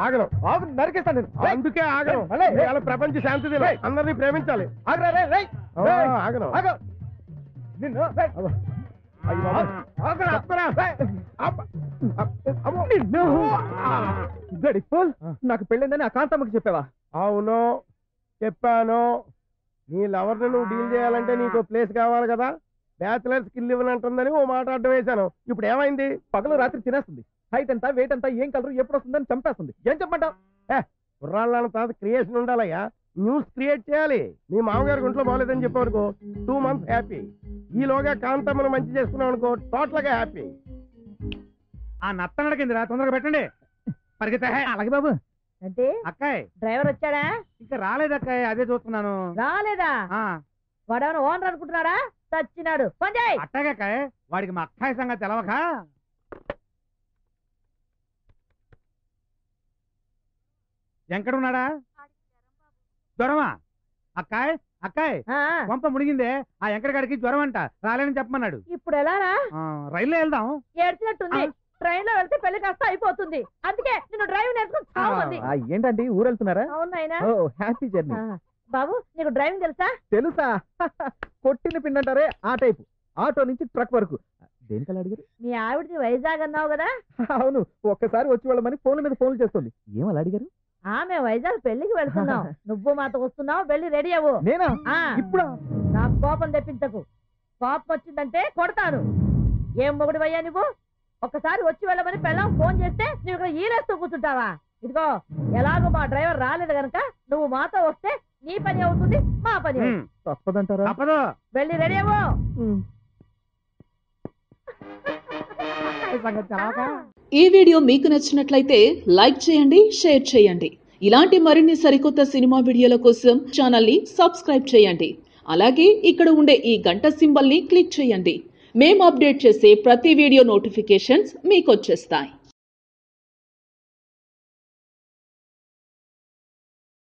ఆగను నరికేస్తాను నేను. అందుకే ఆగను. ప్రపంచ శాంతి అందరినీ ప్రేమించాలి. ఆగను నిన్ను నాకు పెళ్ళిందని ఆ కాంతమ్మకి చెప్పావా? అవును చెప్పాను. నీ లవర్ని నువ్వు డీల్ చేయాలంటే నీకు ప్లేస్ కావాలి కదా. బ్యాచిలర్స్ కిల్ ఇవ్వనంటుందని ఓ మాట అడ్డం వేశాను. ఇప్పుడు ఏమైంది? పగలు రాత్రి తినేస్తుంది. హైట్ ఎంత వెయిట్ ఎంత ఏం కలరు ఎప్పుడు వస్తుందని చంపేస్తుంది. ఏం చెప్పంటావు? కుర్రాళ్ళ తర్వాత క్రియేషన్ ఉండాలయ్యా. న్యూస్ క్రియేట్ చేయాలి. మీ మామగారికి ఒంట్లో బాగోలేదని చెప్పేవరకు 2 months హ్యాపీ. ఈలోగా కాంతమ్మను మంచి చేసుకున్నాం అనుకో టోటల్ గా హ్యాపీ. ఆ నత్తనడ కింద తొందరగా పెట్టండి. పరిగెత్తా. అలాగే బాబు. అంటే అక్కాయ్ డ్రైవర్ వచ్చాడా? ఇంకా రాలేదక్కాయ్, అదే చూస్తున్నాను. రాలేదా? వాడేమైనా ఓనర్ అనుకుంటున్నాడా? చచ్చినాడు. అట్టాగక్కాయ్, వాడికి మా అక్కాయ్ సంగతి తెలవక. ఎక్కడున్నాడా? జ్వరమా? అక్కాయ్ అక్కాయ్ వంప మునిగిందే. ఆ ఎంకడగాడికి జ్వరం అంట, రాలేని చెప్పమన్నాడు. ఇప్పుడు ఎలా రా? రైల్లో వెళ్దాం. ఏడ్చినట్టుంది. ట్రైన్ లో వెళ్తే పెళ్లి కాస్త అయిపోతుంది. అందుకే నిన్ను డ్రైవింగ్ నేర్చుకుని. ఏంటండి ఊరు వెళ్తున్నారా? అవునాయనా. Happy journey. బాబు నీకు డ్రైవింగ్ తెలుసా? తెలుసా? కొట్టిన పిండంటారే ఆ టైపు. ఆటో నుంచి ట్రక్ వరకు. దేనికలా అడిగారు? మీ ఆవిడది వైజాగ్ అన్నావు కదా. అవును, ఒక్కసారి వచ్చి వాళ్ళమని ఫోన్ల మీద ఫోన్లు చేస్తుంది. ఏమలా అడిగారు? ఆమె వైజాగ్ పెళ్లికి వెళ్తున్నావు. నువ్వు మాతో వస్తున్నావు. వెళ్ళి రెడీ అవ్వు. నేనా? ఇప్పుడు నాకు కోపం తెప్పించకు. కోపం వచ్చిందంటే కొడతాను. ఏం మొగుడివయ్యా నువ్వు? ఒక్కసారి వచ్చి వెళ్ళమని పెళ్ళాం ఫోన్ చేస్తే నువ్వు ఇక్కడ ఈలేస్తూ కూర్చుంటావా? ఇదిగో ఎలాగో మా డ్రైవర్ రాలేదు గనక నువ్వు మాతో వస్తే నీ పని అవుతుంది, మా పని. తప్పదంటారా? వెళ్ళి రెడీ అవ్వు. ఈ వీడియో మీకు నచ్చినట్లయితే లైక్ చేయండి, షేర్ చేయండి. ఇలాంటి మరిన్ని సరికొత్త సినిమా వీడియోల కోసం ఛానల్ ని సబ్స్క్రైబ్ చేయండి. అలాగే ఇక్కడ ఉండే ఈ గంట సింబల్ ని క్లిక్ చేయండి. మేము అప్డేట్ చేసే ప్రతి వీడియో నోటిఫికేషన్స్ మీకు వచ్చేస్తాయి.